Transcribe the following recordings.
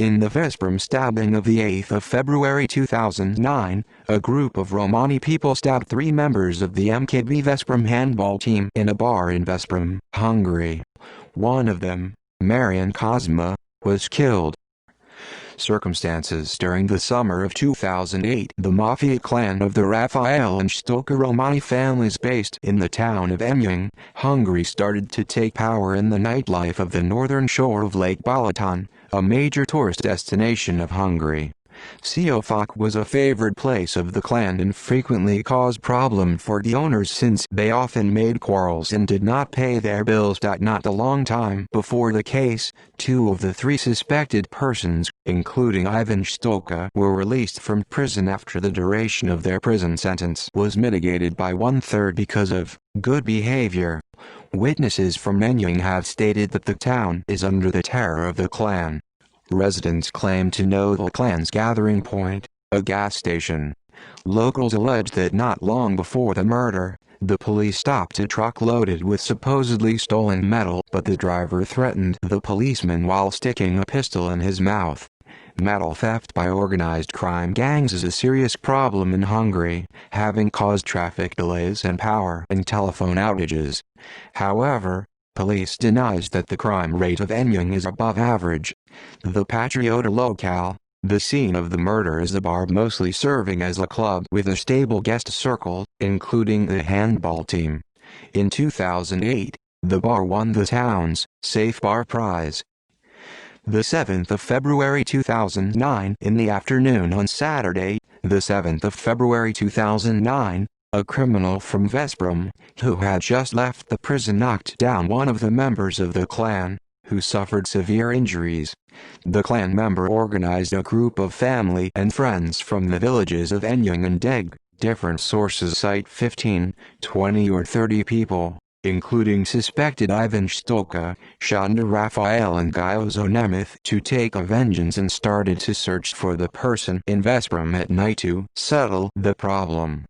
In the Veszprém stabbing of the 8th of February 2009, a group of Romani people stabbed 3 members of the MKB Veszprém handball team in a bar in Veszprém, Hungary. One of them, Marian Kozma, was killed. Circumstances. During the summer of 2008, the mafia clan of the Raphael and Stoka Romani families based in the town of Emjön, Hungary started to take power in the nightlife of the northern shore of Lake Balaton, a major tourist destination of Hungary. Siófok was a favored place of the clan and frequently caused problems for the owners since they often made quarrels and did not pay their bills. Not a long time before the case, 2 of the 3 suspected persons, including Ivan Stoka, were released from prison after the duration of their prison sentence was mitigated by 1/3 because of good behavior. Witnesses from Emjön have stated that the town is under the terror of the clan. Residents claim to know the clan's gathering point, a gas station. Locals allege that not long before the murder, the police stopped a truck loaded with supposedly stolen metal, but the driver threatened the policeman while sticking a pistol in his mouth. Metal theft by organized crime gangs is a serious problem in Hungary, having caused traffic delays and power and telephone outages. However, police denies that the crime rate of Emjön is above average. The Patriota locale, the scene of the murder, is a bar mostly serving as a club with a stable guest circle, including the handball team. In 2008, the bar won the town's Safe Bar Prize. The 7th of February 2009, in the afternoon on Saturday, the 7th of February 2009, a criminal from Veszprém, who had just left the prison, knocked down one of the members of the clan, who suffered severe injuries. The clan member organized a group of family and friends from the villages of Emjön and Deg. Different sources cite 15, 20 or 30 people, including suspected Ivan Stoka, Sándor Raphael and Győző Nemeth, to take a vengeance and started to search for the person in Veszprém at night to settle the problem.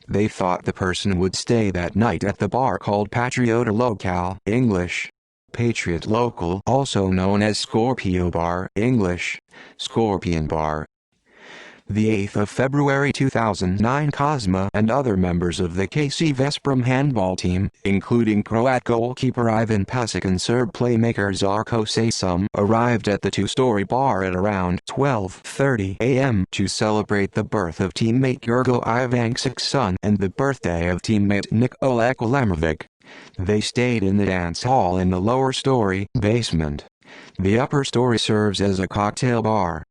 They thought the person would stay that night at the bar called Patriota Locale, English, Patriot Local, also known as Scorpio Bar, English, Scorpion Bar. The 8th of February 2009, Kozma and other members of the KC Veszprém handball team, including Croat goalkeeper Ivan Pasic and Serb playmaker Žarko Sasum, arrived at the 2-story bar at around 12:30 a.m. to celebrate the birth of teammate Jurgo Ivancic's son and the birthday of teammate Nikola Kolamovic. They stayed in the dance hall in the lower story basement. The upper story serves as a cocktail bar.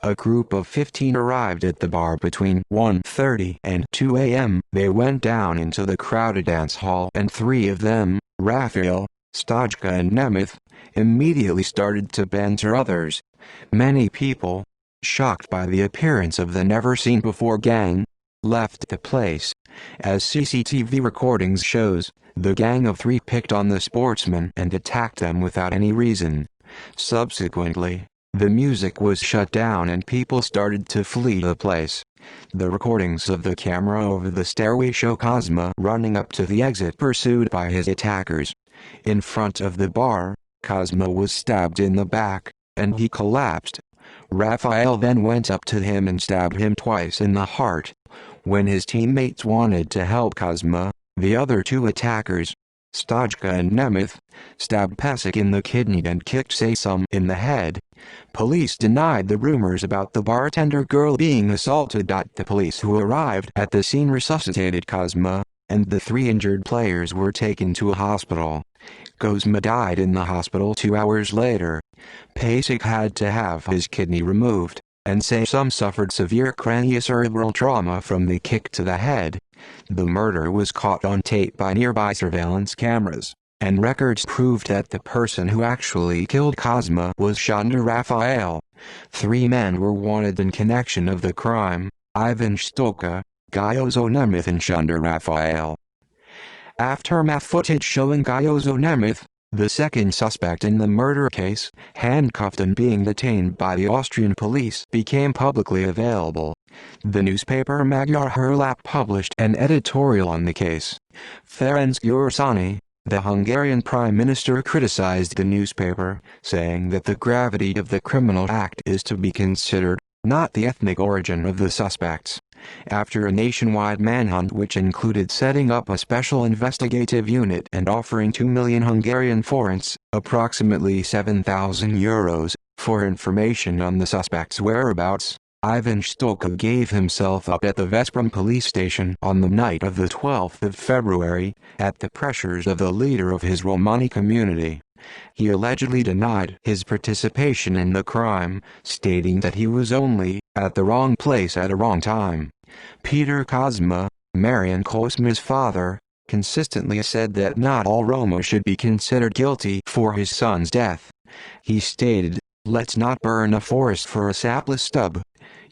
A group of 15 arrived at the bar between 1:30 and 2 a.m. They went down into the crowded dance hall and 3 of them, Raphael, Stojka and Nemeth, immediately started to banter others. Many people, shocked by the appearance of the never-seen-before gang, left the place. As CCTV recordings shows, the gang of 3 picked on the sportsmen and attacked them without any reason. Subsequently, the music was shut down and people started to flee the place. The recordings of the camera over the stairway show Kozma running up to the exit pursued by his attackers. In front of the bar, Kozma was stabbed in the back, and he collapsed. Raphael then went up to him and stabbed him twice in the heart. When his teammates wanted to help Kozma, the other 2 attackers, Stojka and Nemeth, stabbed Pasic in the kidney and kicked Sasum in the head. Police denied the rumors about the bartender girl being assaulted. The police who arrived at the scene resuscitated Kozma, and the 3 injured players were taken to a hospital. Kozma died in the hospital 2 hours later. Pasic had to have his kidney removed, and Sasum suffered severe craniocerebral trauma from the kick to the head. The murder was caught on tape by nearby surveillance cameras, and records proved that the person who actually killed Kozma was Sándor Raphael. 3 men were wanted in connection of the crime: Ivan Stoka, Győző Nemeth and Sándor Raphael. Aftermath footage showing Győző Nemeth, the second suspect in the murder case, handcuffed and being detained by the Austrian police, became publicly available. The newspaper Magyar Hírlap published an editorial on the case. Ferenc Gyurcsányi, The Hungarian Prime Minister criticized the newspaper, saying that the gravity of the criminal act is to be considered, not the ethnic origin of the suspects. After a nationwide manhunt which included setting up a special investigative unit and offering 2 million Hungarian forints, approximately €7,000, for information on the suspect's whereabouts, Ivan Stolka gave himself up at the Veszprém police station on the night of the 12th of February, at the pressures of the leader of his Romani community. He allegedly denied his participation in the crime, stating that he was only at the wrong place at a wrong time. Peter Kozma, Marian Kozma's father, consistently said that not all Roma should be considered guilty for his son's death. He stated, "Let's not burn a forest for a sapless stub."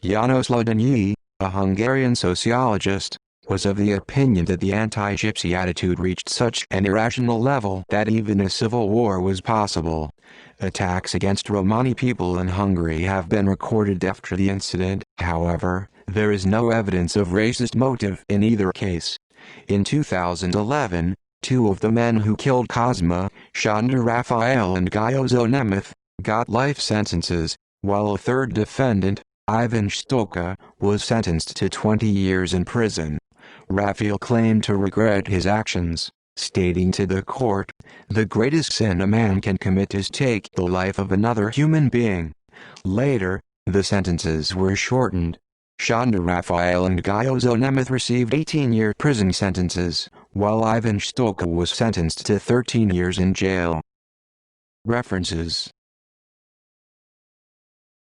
János Ladányi, a Hungarian sociologist, was of the opinion that the anti-Gypsy attitude reached such an irrational level that even a civil war was possible. Attacks against Romani people in Hungary have been recorded after the incident. However, there is no evidence of racist motive in either case. In 2011, two of the men who killed Kozma, Sándor Raphael and Győző Nemeth, got life sentences, while a third defendant, Ivan Stolka, was sentenced to 20 years in prison. Raphael claimed to regret his actions, stating to the court, "The greatest sin a man can commit is take the life of another human being." Later, the sentences were shortened. Sándor Raphael and Győző Nemeth received 18-year prison sentences, while Ivan Stolka was sentenced to 13 years in jail. References